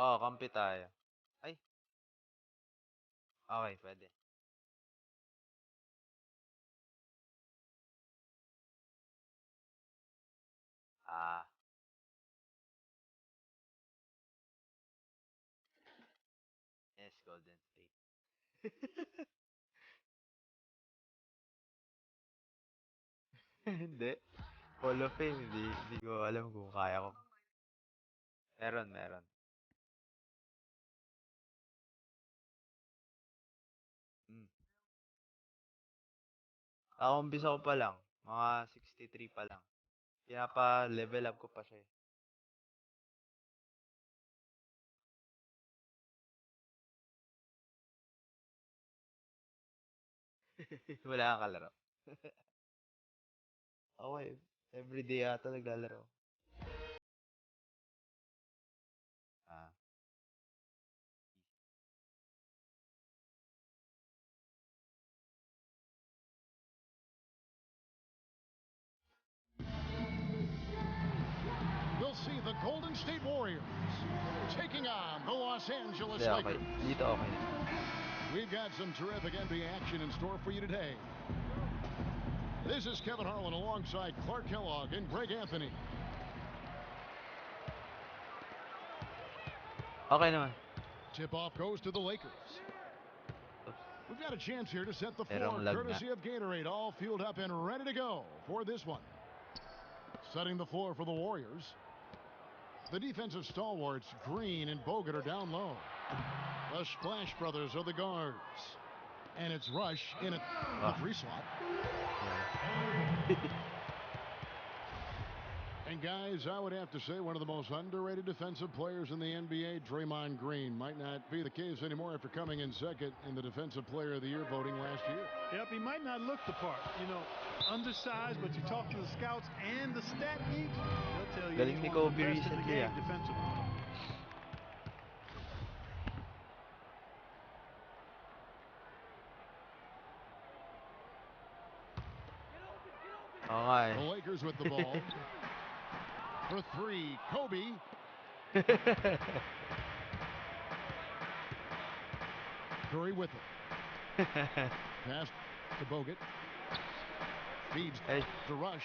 Oo, kampi tayo. Ay, okay, pwede. Ah, yes, Golden State. Hindi. Hall of Fame, hindi ko alam kung kaya ko. Meron, meron. Mm. Ako, umpisa ko pa lang. Mga 63 pa lang. Pinapa-level up ko pa siya eh. Wala kang kalaro. Ako eh, everyday yata naglalaro. Ah, We'll see the Golden State Warriors taking on the Los Angeles hindi okay. Lakers. Dito okay na. We've got some terrific NBA action in store for you today. This is Kevin Harlan alongside Clark Kellogg and Greg Anthony. Okay naman. Tip-off goes to the Lakers. Oops. We've got a chance here to set the floor, Merong lag nga. courtesy of Gatorade, all fueled up and ready to go for this one. Setting the floor for the Warriors. The defensive stalwarts, Green and Bogut, are down low. The Splash Brothers are the guards. And it's Rush in at the three slot. Yeah. And guys, I would have to say one of the most underrated defensive players in the NBA, Draymond Green. Might not be the case anymore after coming in second in the Defensive Player of the Year voting last year. Yep, he might not look the part. You know, undersized, but you talk to the scouts and the stat geeks, they'll tell you Galing he's ni one of the Kobe best in the recently, game ah. defensively. Oo nga The eh. Lakers with the ball. For three, Kobe. Curry with it. Pass to Bogut. Feeds Ay, to Rush.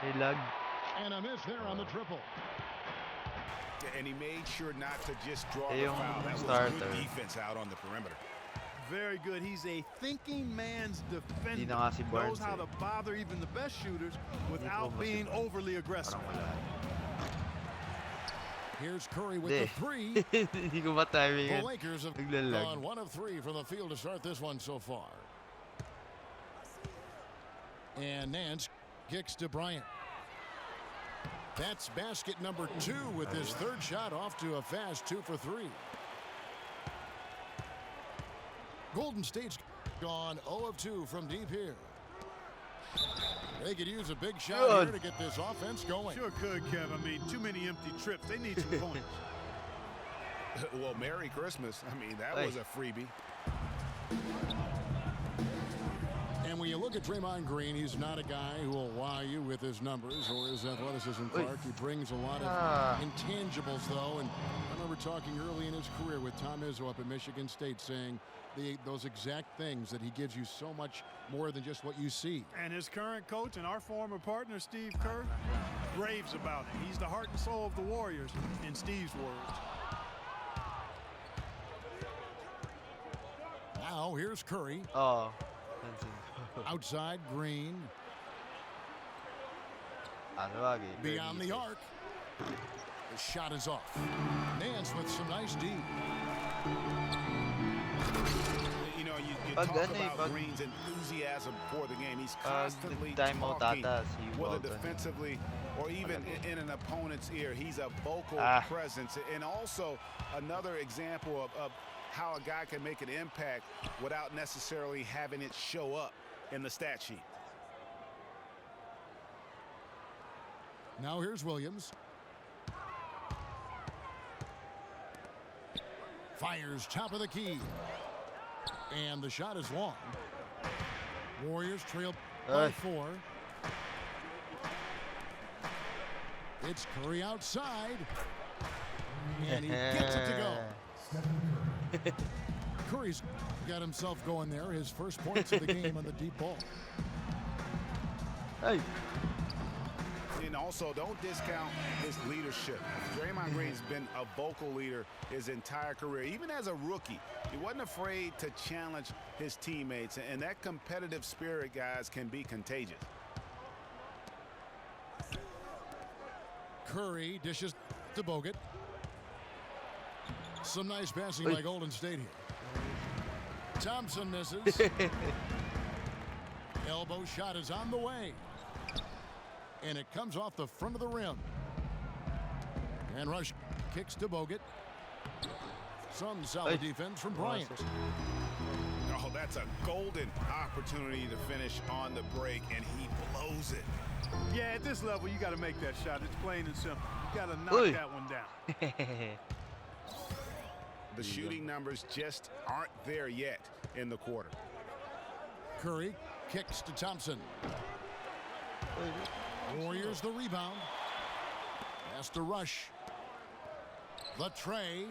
may lag. And a miss there on the triple. And he made sure not to just draw Eh, the yung foul. That was starter. good defense out on the perimeter. Very good. He's a thinking man's defender. Hindi na nga si Barnes Knows how eh. to bother even the best shooters without Hindi ko being mas- overly aggressive. Parang wala. Here's Curry with Hindi. the three. Hindi ko ma-timing The yan. Lakers have Naglalag. gone 1 of 3 from the field to start this one so far. And Nance kicks to Bryant. That's basket number 2 with his third shot off to a fast 2 for 3. Golden State's gone 0 of 2 from deep here. They could use a big shot Good. here to get this offense going. Sure could, Kev. I mean, too many empty trips. They need some points. Well, Merry Christmas. I mean, that Hey. was a freebie. And when you look at Draymond Green, he's not a guy who will wow you with his numbers or his athleticism, Clark. He brings a lot of intangibles, though. And I remember talking early in his career with Tom Izzo up at Michigan State saying those exact things, that he gives you so much more than just what you see. And his current coach and our former partner, Steve Kerr, raves about it. He's the heart and soul of the Warriors, in Steve's words. Now, here's Curry. Oo. Pansin. Outside, Green. Ano wag eh. Beyond the arc. The shot is off. Nance with some nice D. You know, you Pag talk ano eh, about pag- Green's enthusiasm for the game. He's Pag constantly nag-timeout talking, ata si whether Walton. defensively or even in an opponent's ear. He's a vocal presence. And also another example of how a guy can make an impact without necessarily having it show up in the stat sheet. Now here's Williams. Fires top of the key. And the shot is long. Warriors trail by 4. It's Curry outside. And he gets it to go. Curry's got himself going there. His first points of the game on the deep ball. Hey. And also, don't discount his leadership. Draymond Green's been a vocal leader his entire career. Even as a rookie, he wasn't afraid to challenge his teammates. And that competitive spirit, guys, can be contagious. Curry dishes to Bogut. Some nice passing by Golden State here. Thompson misses. Elbow shot is on the way. And it comes off the front of the rim. And Rush kicks to Bogut. Some solid defense from Bryant. Oh, that's a golden opportunity to finish on the break, and he blows it. Yeah, at this level, you got to make that shot. It's plain and simple. You got to knock that one down. The shooting numbers just aren't there yet in the quarter. Curry kicks to Thompson. Warriors the rebound. Has to Rush. The tray.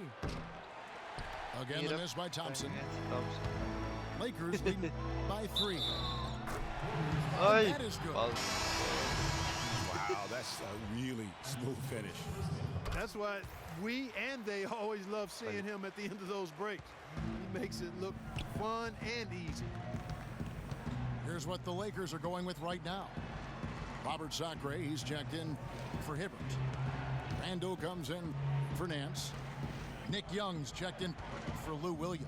Again, the miss by Thompson. Lakers lead by 3. That is good. Wow, that's a really smooth finish. That's why we and they always love seeing him at the end of those breaks. He makes it look fun and easy. Here's what the Lakers are going with right now. Robert Sacre, he's checked in for Hibbert. Randall comes in for Nance. Nick Young's checked in for Lou Williams.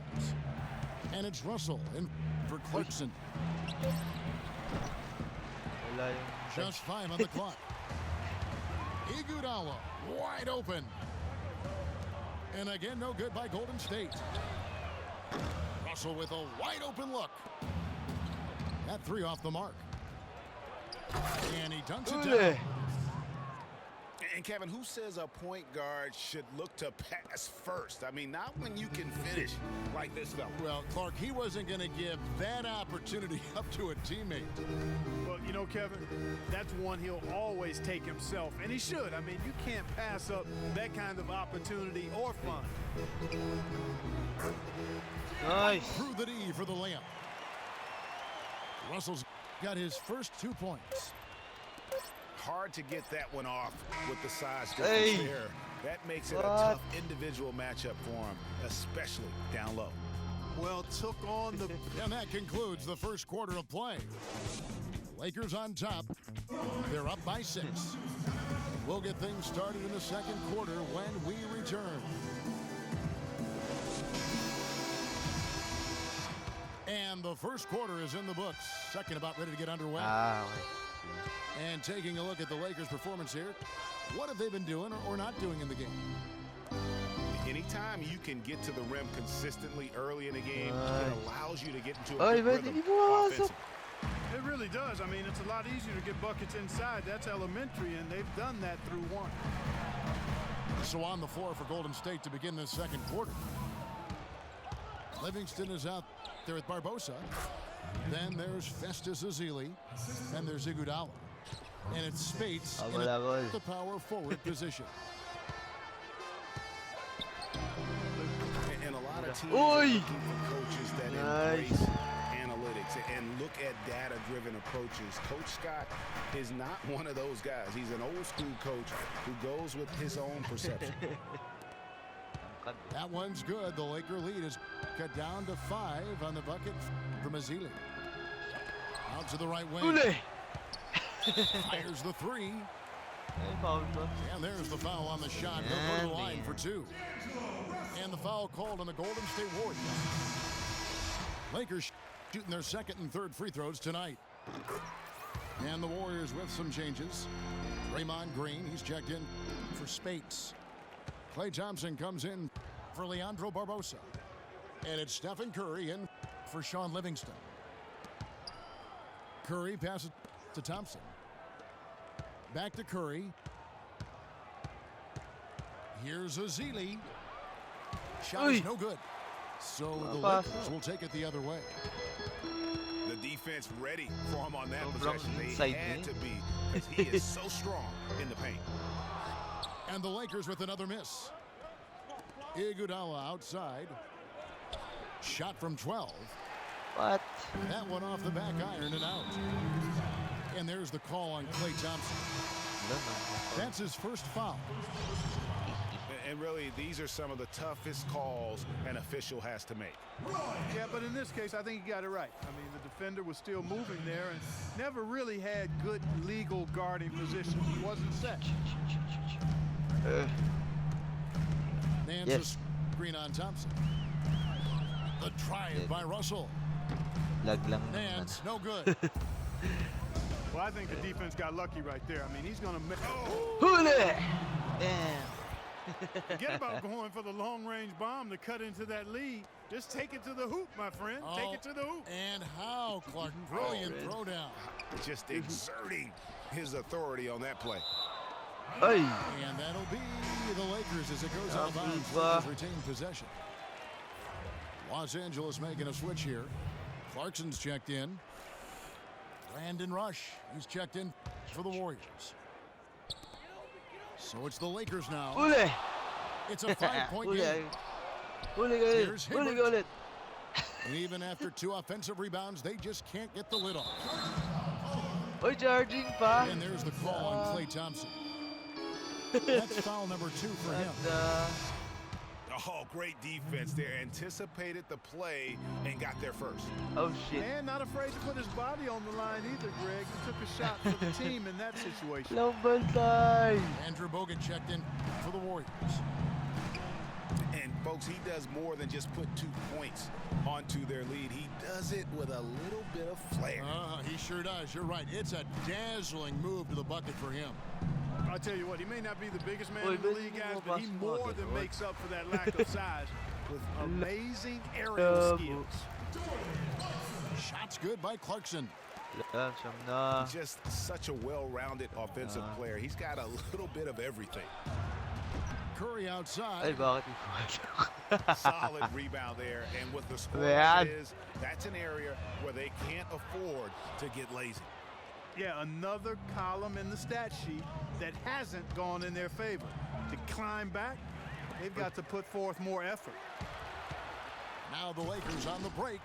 And it's Russell in for Clarkson. Just 5 on the clock. Iguodala wide open. And again, no good by Golden State. Russell with a wide open look. That 3 off the mark. And he dunks it down. And Kevin, who says a point guard should look to pass first? I mean, not when you can finish like this fella. Well, Clark, he wasn't going to give that opportunity up to a teammate. Well, you know, Kevin, that's one he'll always take himself, and he should. I mean, you can't pass up that kind of opportunity or fun. Nice. Through the D for the layup. Russell's got his first 2 points. Hard to get that one off with the size difference there. That makes it a tough individual matchup for him, especially down low. Well, took on the... And that concludes the first quarter of play. Lakers on top. They're up by 6. We'll get things started in the second quarter when we return. And the first quarter is in the books. Second about ready to get underway. And taking a look at the Lakers' performance here, what have they been doing or not doing in the game? Anytime you can get to the rim consistently early in the game, it allows you to get into a good rhythm offensively. It really does. I mean, it's a lot easier to get buckets inside. That's elementary, and they've done that through 1. So on the floor for Golden State to begin this second quarter. Livingston is out there with Barbosa. Then there's Festus Ezeli. And there's Iguodala. And it's Spates in the power forward position. And a lot of teams are looking for coaches that embrace analytics and look at data-driven approaches. Coach Scott is not one of those guys. He's an old-school coach who goes with his own perception. That one's good. The Laker lead is cut down to 5 on the bucket from Ezeli. Out to the right wing. Fires the 3. And there's the foul on the shot. He'll go to the line for 2. And the foul called on the Golden State Warriors. Lakers shooting their second and third free throws tonight. And the Warriors with some changes. Draymond Green, he's checked in for Spates. Klay Thompson comes in for Leandro Barbosa. And it's Stephen Curry in for Sean Livingston. Curry passes to Thompson. Back to Curry. Here's Ezeli. Shot is no good. So the Lakers will take it the other way. The defense ready for him on that possession. They had to be, as he is so strong in the paint. And the Lakers with another miss. Iguodala outside. Shot from 12. What? That one off the back iron and out. And there's the call on Klay Thompson. That's his first foul. And really, these are some of the toughest calls an official has to make. Yeah, but in this case, I think he got it right. I mean, the defender was still moving there and never really had good legal guarding position. He wasn't set. Nance screen on Thompson. The drive by Russell. Nance, no good. Well, I think the defense got lucky right there. I mean, he's going to make... Damn. Forget about going for the long-range bomb to cut into that lead. Just take it to the hoop, my friend. Take it to the hoop. And how, Clark? Brilliant throwdown. Just exerting his authority on that play. Hey. And that'll be the Lakers as it goes out of bounds. Lakers retain possession. Los Angeles making a switch here. Clarkson's checked in. Brandon Rush, he's checked in for the Warriors. So it's the Lakers now. It's a 5-point game. Here's Hibbert. And even after 2 offensive rebounds, they just can't get the lid off. And there's the call on Klay Thompson. That's foul number 2 for him. Oh, great defense there. Anticipated the play and got there first. Oh, shit. And not afraid to put his body on the line either, Greg. He took a shot for the team in that situation. Andrew Bogut checked in for the Warriors. And, folks, he does more than just put 2 points onto their lead. He does it with a little bit of flair. He sure does. You're right. It's a dazzling move to the bucket for him. I'll tell you what, he may not be the biggest man in the league, guys, but he more than makes up for that lack of size with amazing aerial skills. Shots good by Clarkson. Just such a well-rounded offensive player. He's got a little bit of everything. Curry outside. Solid rebound there, and with the score like it is, that's an area where they can't afford to get lazy. Yeah, another column in the stat sheet that hasn't gone in their favor. To climb back, they've got to put forth more effort. Now the Lakers on the break.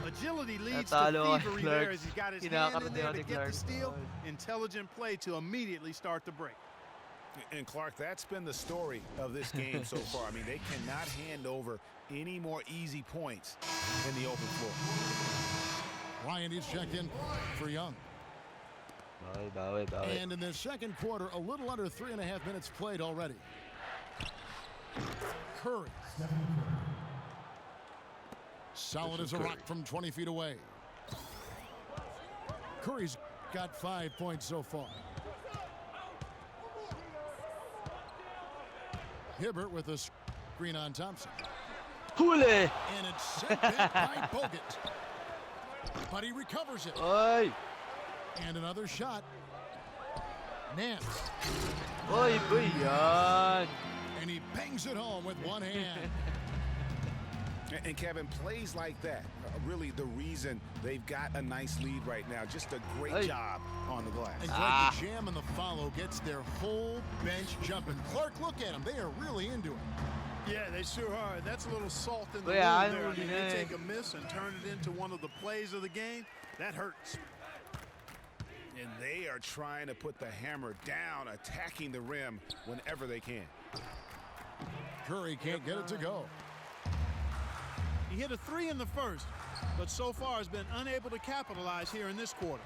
Agility leads to thievery there as he's got his hand in there to get the steal. Intelligent play to immediately start the break. And Clark, that's been the story of this game so far. I mean, they cannot hand over any more easy points in the open floor. Ryan is checked in for Young. And in the second quarter, a little under 3.5 minutes played already. Curry. Solid as a rock from 20 feet away. Curry's got 5 points so far. Hibbert with a screen on Thompson. And it's sent back by Bogut. But he recovers it. And another shot. Nance. And he bangs it home with one hand. And Kevin, plays like that are really the reason they've got a nice lead right now. Just a great job on the glass. And Clark, the jam and the follow gets their whole bench jumping. Clark, look at them. They are really into it. Yeah, they sure are. That's a little salt in the wound there. I mean, they take a miss and turn it into one of the plays of the game. That hurts. And they are trying to put the hammer down, attacking the rim whenever they can. Curry can't get it to go. He hit a 3 in the first, but so far has been unable to capitalize here in this quarter.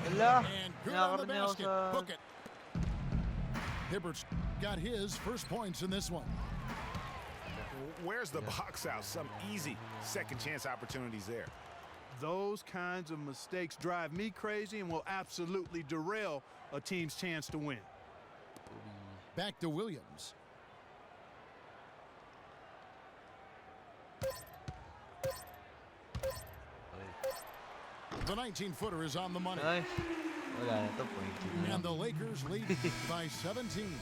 And good on the basket. Book it. Hibbert's got his first points in this one. Where's the box out? Some easy second chance opportunities there. Those kinds of mistakes drive me crazy and will absolutely derail a team's chance to win. Back to Williams. The 19-footer is on the money. And the Lakers lead by 17.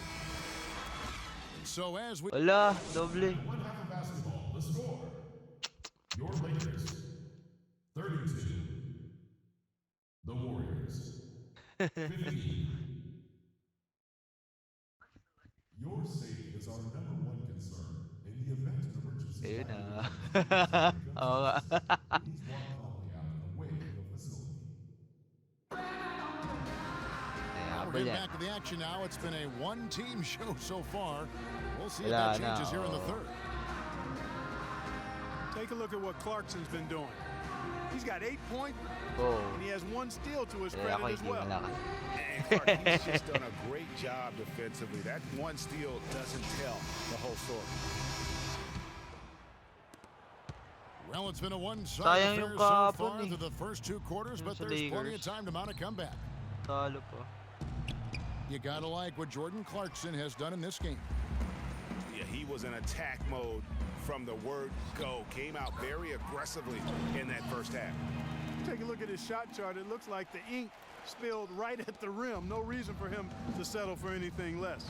So as we... Hola, doble. One half of basketball, the score. Your Lakers, 32. The Warriors, 15. Your save is our #1 contender. Oo nga. Please walk calmly out and away from the facility. We're Habol getting yan. back to the action now. It's been a one-team show so far. We'll see if Wala that changes na, here in the oo. third. Take a look at what Clarkson's been doing. He's got 8 points, Go. and he has 1 steal to his Kaya ako credit as hindi well. malakas. And Clark, he's just done a great job defensively. That one steal doesn't tell the whole story. Well, it's been a one-sided Sayang affair yung so kahapon far eh. through the first 2 quarters, Yung but sa there's plenty of Lakers. time to mount a comeback. Talo pa. You gotta like what Jordan Clarkson has done in this game. Yeah, he was in attack mode from the word go. Came out very aggressively in that first half. Take a look at his shot chart. It looks like the ink spilled right at the rim. No reason for him to settle for anything less.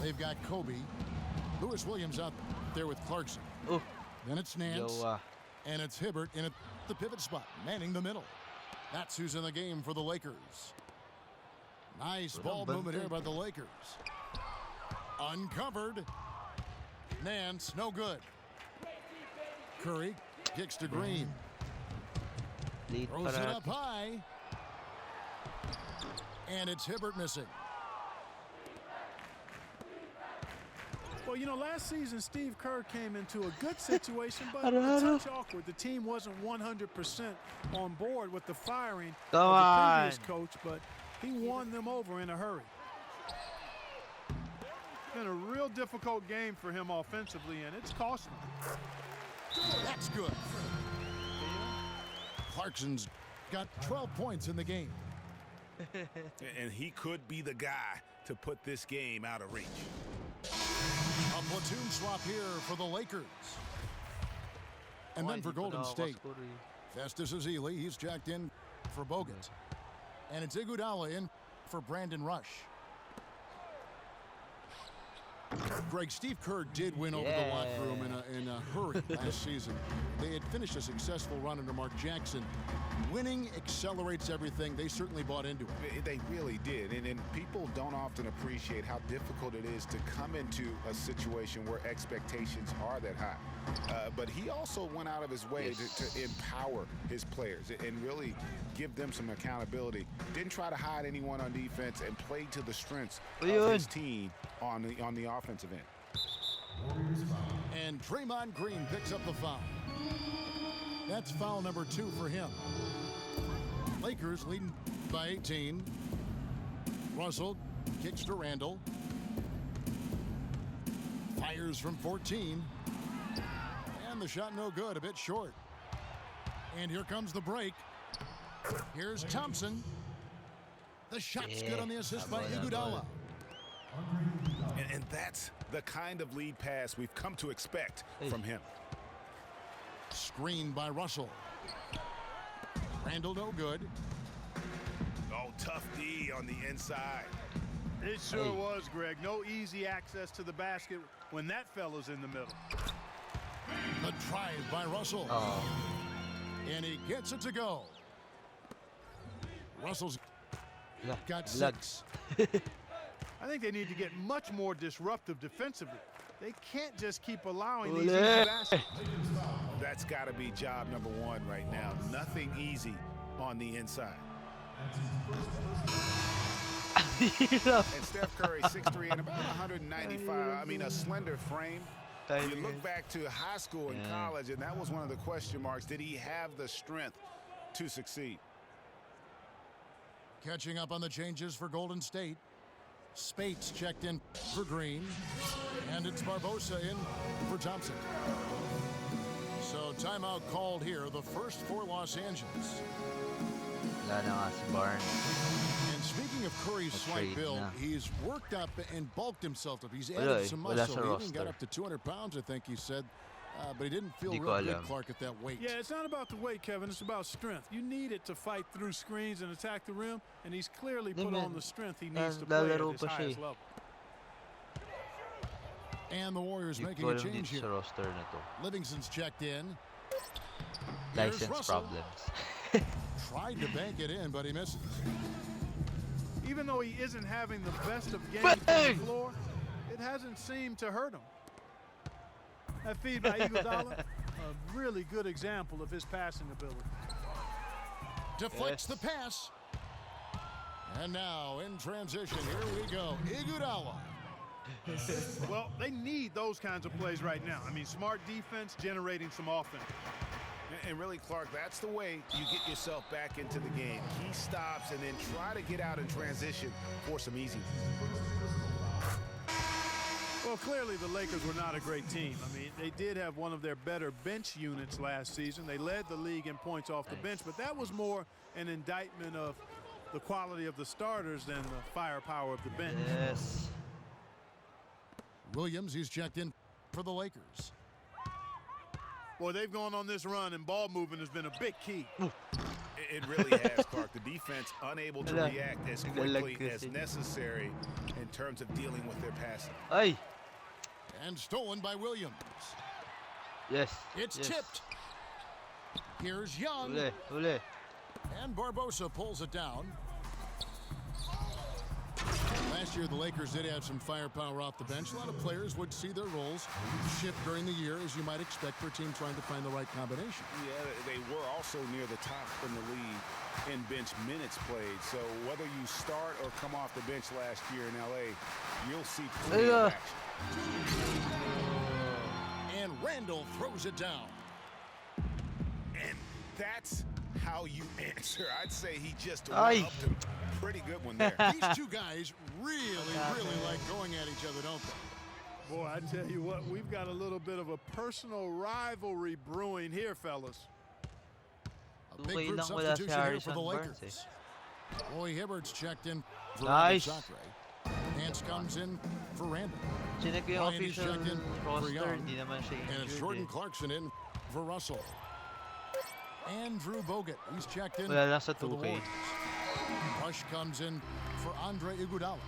They've got Kobe. Lewis Williams out there with Clarkson. Oh, Then it's Nance. Jowa. And it's Hibbert in at the pivot spot, manning the middle. That's who's in the game for the Lakers. Nice ball movement here by the Lakers. Uncovered. Nance, no good. Curry kicks to Green. Late Throws it para. up high. And it's Hibbert missing. Well, you know, last season, Steve Kerr came into a good situation, but a touch awkward. The team wasn't 100% on board with the firing Come of the on. previous coach, but he won them over in a hurry. Been a real difficult game for him offensively, and it's cost him. That's good. Clarkson's got 12 points in the game. And he could be the guy to put this game out of reach. A platoon swap here for the Lakers. And then for Golden State, Festus Ezeli, he's jacked in for Bogut. And it's Iguodala in for Brandon Rush. Greg, Steve Kerr did win over the locker room in a hurry last season. They had finished a successful run under Mark Jackson. Winning accelerates everything. They certainly bought into it. They really did. And people don't often appreciate how difficult it is to come into a situation where expectations are that high. But he also went out of his way to empower his players and really give them some accountability. Didn't try to hide anyone on defense and played to the strengths of his team on the offensive end. And Draymond Green picks up the foul. That's foul number 2 for him. Lakers leading by 18. Russell kicks to Randall. Fires from 14. And the shot no good, a bit short. And here comes the break. Here's Thompson. The shot's good on the assist by Iguodala. And that's the kind of lead pass we've come to expect from him. Screened by Russell. Randall no good. Oh, tough D on the inside. It sure was, Greg. No easy access to the basket when that fella's in the middle. The drive by Russell. And he gets it to go. Russell's got 6. I think they need to get much more disruptive defensively. They can't just keep allowing these easy baskets. That's got to be job number 1 right now. Nothing easy on the inside. And Steph Curry, 6'3" and about 195. I mean, a slender frame. You look back to high school and college, and that was one of the question marks. Did he have the strength to succeed? Catching up on the changes for Golden State. Spates checked in for Green. And it's Barbosa in for Thompson. So timeout called here. The first for Los Angeles. Wala na nga si Barnes. And speaking of Curry's slight trade build, na. he's worked up and bulked himself up. He's Wala added some wala muscle. sa He even roster. got up to 200 pounds, I think he said. But he didn't feel Di real ko good, alam. Clark, at that weight. Yeah, it's not about the weight, Kevin. It's about strength. You need it to fight through screens and attack the rim, and he's clearly put on the strength he needs to play at lalaro his pa siya highest eh. level. And the Warriors Hindi making ko a alam change dito sa here. roster na to. Livingston's checked in. License Russell. problems. Tried to bank it in, but he misses. Even though he isn't having the best of games on the floor, it hasn't seemed to hurt him. That feed by Iguodala, a really good example of his passing ability. Deflects the pass. And now in transition, here we go. Iguodala. Well, they need those kinds of plays right now. I mean, smart defense generating some offense. And really, Clark, that's the way you get yourself back into the game. Key stops and then try to get out in transition for some easy. Well, clearly the Lakers were not a great team. I mean, they did have one of their better bench units last season. They led the league in points off the bench, but that was more an indictment of the quality of the starters than the firepower of the bench. Yes. Williams, he's checked in for the Lakers. Boy, they've gone on this run, and ball movement has been a big key. It really has, Clark. The defense unable to react as quickly as necessary in terms of dealing with their passing. Ay! And stolen by Williams. Yes. It's tipped. Here's Young. Uli, uli. And Barbosa pulls it down. Last year, the Lakers did have some firepower off the bench. A lot of players would see their roles shift during the year, as you might expect for a team trying to find the right combination. Yeah, they were also near the top in the league in bench minutes played. So whether you start or come off the bench last year in LA, you'll see plenty of action. And Randall throws it down. And that's how you answer. I'd say he just went up to him. Pretty good one there. These two guys really like going at each other, don't they? Boy, I tell you what, we've got a little bit of a personal rivalry brewing here, fellas. A big group substitution here for the Lakers. Roy Hibbert's checked in for Nice. Sacre. Nance comes in for Randall. Chinek yung Ryan is official checked in for roster, Young. hindi naman siya And it's injured Jordan eh. Clarkson in for Russell. Andrew Bogut, he's checked in Wala lang sa for the 2K. Warriors. Rush comes in for Andre Iguodala.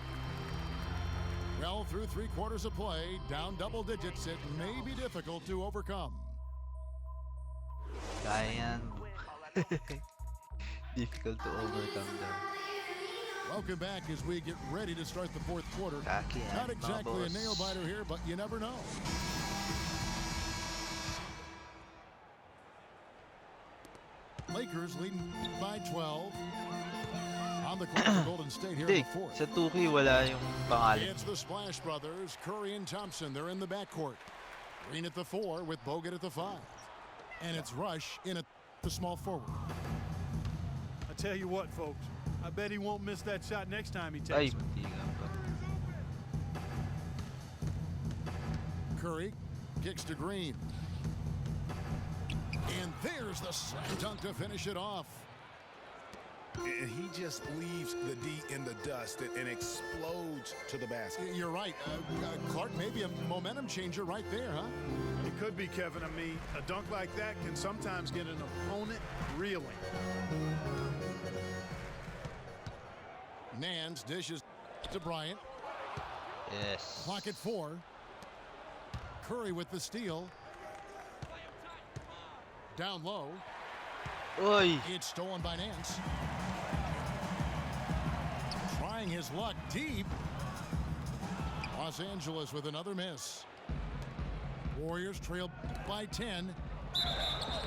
Well, through 3/4 of play, down double digits, it may be difficult to overcome. Kaya yan. Difficult to overcome them. Welcome back as we get ready to start the fourth quarter. Kaki yan, Not exactly a mga boss. nail-biter here, but you never know. Lakers leading by 12. On the court for Golden State here in Hindi, the fourth. sa 2K wala yung pangalan. It's the Splash Brothers, Curry and Thompson. They're in the backcourt. Green at the 4 with Bogut at the 5. And it's Rush in at the small forward. I tell you what, folks, I bet he won't miss that shot next time he Ay, takes it. hindi nga ba. Curry kicks to Green. And there's the slam dunk to finish it off. And he just leaves the D in the dust and explodes to the basket. You're right. Clark, maybe a momentum changer right there, huh? It could be, Kevin. I mean, a dunk like that can sometimes get an opponent reeling. Nance dishes to Bryant. Yes. Clock at 4. Curry with the steal. Down low. Oy! It's stolen by Nance. Trying his luck deep. Los Angeles with another miss. Warriors trail by 10.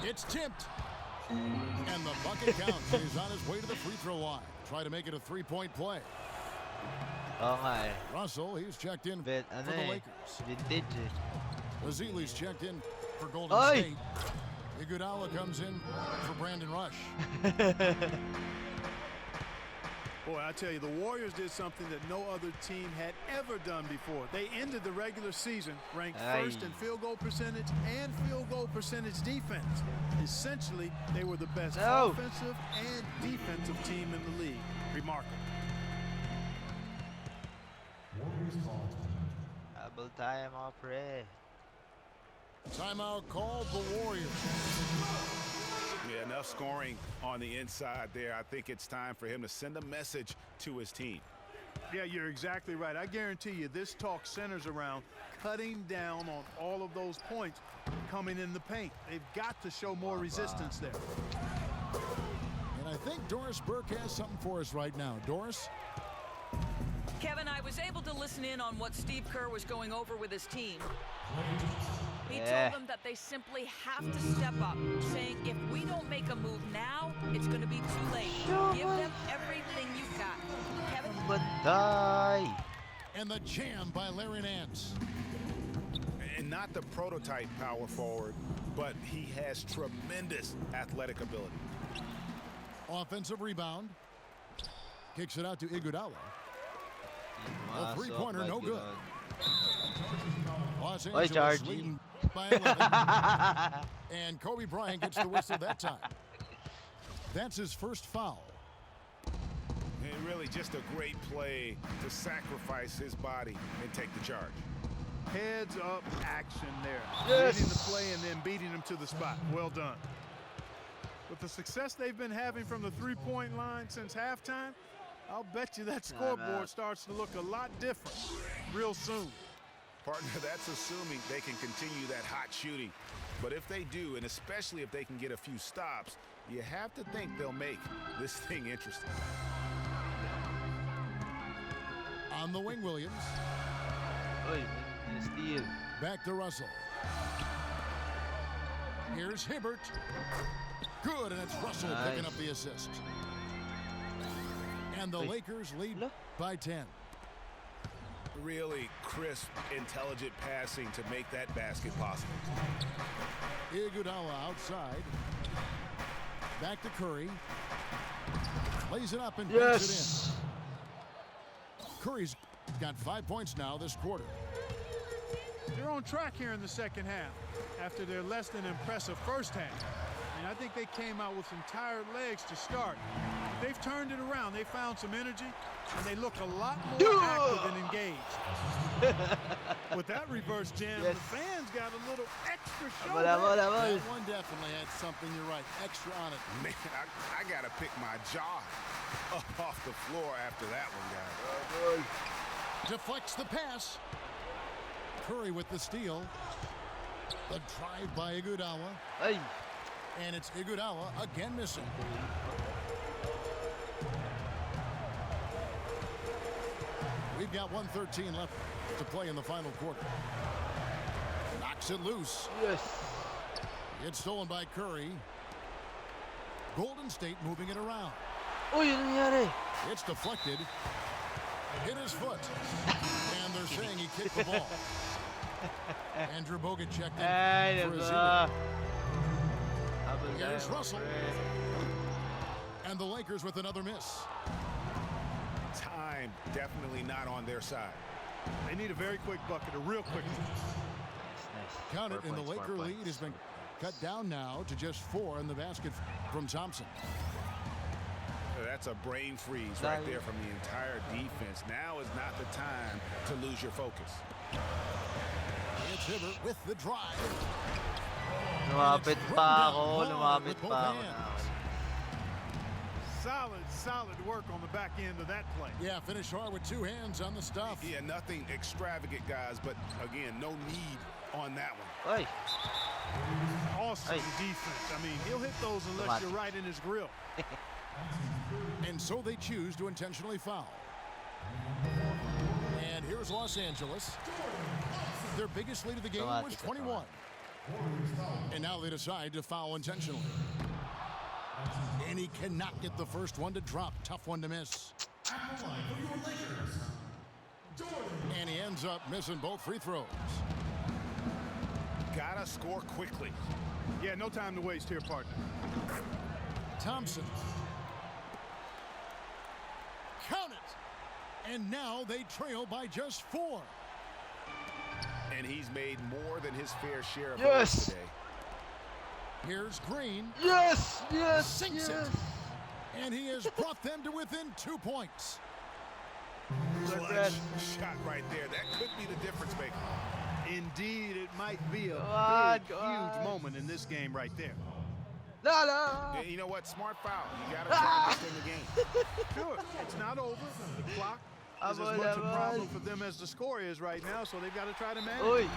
It's tipped. And the bucket counts. He's on his way to the free throw line. Try to make it a three-point play. Oo nga eh. Russell, he's checked in Bet, for ano the eh. Lakers. Vintage eh. Ezeli's checked in for Golden Oy! State. Iguodala comes in for Brandon Rush. Boy, I tell you, the Warriors did something that no other team had ever done before. They ended the regular season ranked first in field goal percentage and field goal percentage defense. Essentially, they were the best offensive and defensive team in the league. Remarkable. Warriors call timeout. Habol tayo mga pre. Timeout called the Warriors. Yeah, enough scoring on the inside there. I think it's time for him to send a message to his team. Yeah, you're exactly right. I guarantee you this talk centers around cutting down on all of those points coming in the paint. They've got to show more resistance there. And I think Doris Burke has something for us right now. Doris? Kevin, I was able to listen in on what Steve Kerr was going over with his team. He told them that they simply have to step up, saying if we don't make a move now, it's going to be too late. Give them everything you've got. Kevin? Banday. And the jam by Larry Nance. And not the prototype power forward, but he has tremendous athletic ability. Offensive rebound. Kicks it out to Iguodala. A three-pointer, no good. Los Angeles leading by 11. And Kobe Bryant gets the whistle that time. That's his first foul. And really just a great play to sacrifice his body and take the charge. Heads up action there. Yes. Reading the play and then beating him to the spot. Well done. With the success they've been having from the three-point line since halftime, I'll bet you that scoreboard starts to look a lot different real soon. Partner, that's assuming they can continue that hot shooting. But if they do, and especially if they can get a few stops, you have to think they'll make this thing interesting. On the wing, Williams. Steal. Back to Russell. Here's Hibbert. Good, and it's Russell picking up the assist. And the Lakers lead by 10. Really crisp, intelligent passing to make that basket possible. Iguodala outside. Back to Curry. Lays it up and puts it in. Curry's got 5 points now this quarter. They're on track here in the second half after their less than impressive first half. And I think they came out with some tired legs to start. They've turned it around. They found some energy, and they look a lot more active and engaged. With that reverse jam, the fans got a little extra show. That one definitely had something, you're right, extra on it. Man, I got to pick my jaw up off the floor after that one, guys. Deflects the pass. Curry with the steal. The drive by Iguodala. Hey. And it's Iguodala again missing. We've got 1:13 left to play in the final quarter. Knocks it loose. Yes. It's stolen by Curry. Golden State moving it around. Oh, yun nangyari. It's deflected. Hit his foot. And they're saying he kicked the ball. Andrew Bogut checked in for a zero. Here's Russell. And the Lakers with another miss. Time definitely not on their side. They need a very quick bucket, a real quick one. Nice. Count it, and the Laker lead has been cut down now to just 4 in the basket from Thompson. That's a brain freeze right there from the entire defense. Now is not the time to lose your focus. It's Hibbert with the drive. Lumapit pa ako. Lumapit pa ako. Solid work on the back end of that play. Yeah, finish hard with 2 hands on the stuff. Yeah, nothing extravagant, guys, but again, no need on that one. Hey. Awesome defense. I mean, he'll hit those unless you're right in his grill. And so they choose to intentionally foul. And here's Los Angeles. Their biggest lead of the game was 21. And now they decide to foul intentionally. And he cannot get the first one to drop. Tough one to miss. And he ends up missing both free throws. Gotta score quickly. Yeah, no time to waste here, partner. Thompson. Count it. And now they trail by just 4. And he's made more than his fair share of Yes. today. Here's Green. Yes. Yes. Sinks it. And he has brought them to within 2 points. Clutch shot right there. That could be the difference maker. Indeed, it might be a huge moment in this game right there. Yeah, you know what? Smart foul. You got to try to extend the game. Sure, it's not over. The clock is as much a problem for them as the score is right now, so they've got to try to manage. Uy.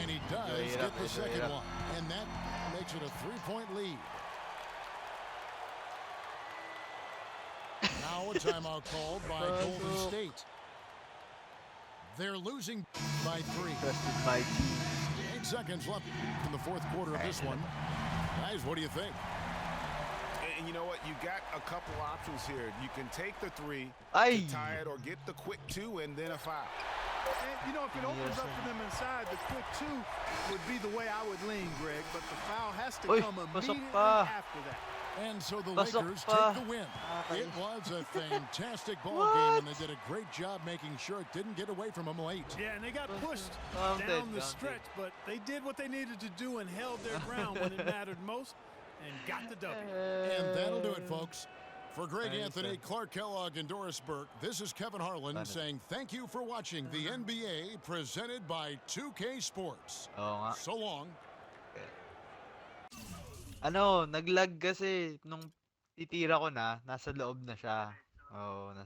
And he does get the second one. And that makes it a 3-point lead. Now a timeout called by Golden State. They're losing by 3. Trusted by team. seconds left in the fourth quarter of this one. Guys, what do you think? And you know what? You got a couple options here. You can take the three Ay! to tie it or get the quick two and then a foul. And, you know, if it opens up for them inside, the quick two would be the way I would lean, Greg. But the foul has to Uy, come pasok immediately pa. after that. And so the Pasok Lakers pa. take the win. Ay. It was a fantastic ball game, and they did a great job making sure it didn't get away from them late. Yeah, and they got pushed Counted, down the counted. stretch, but they did what they needed to do and held their ground when it mattered most and got the W. And that'll do it, folks. For Greg Nice, Anthony, Clark Kellogg, and Doris Burke, this is Kevin Harlan saying thank you for watching the NBA presented by 2K Sports. Oo nga. So long. Ano, nag-lag kasi nung titira ko na, nasa loob na siya. Oo, nasa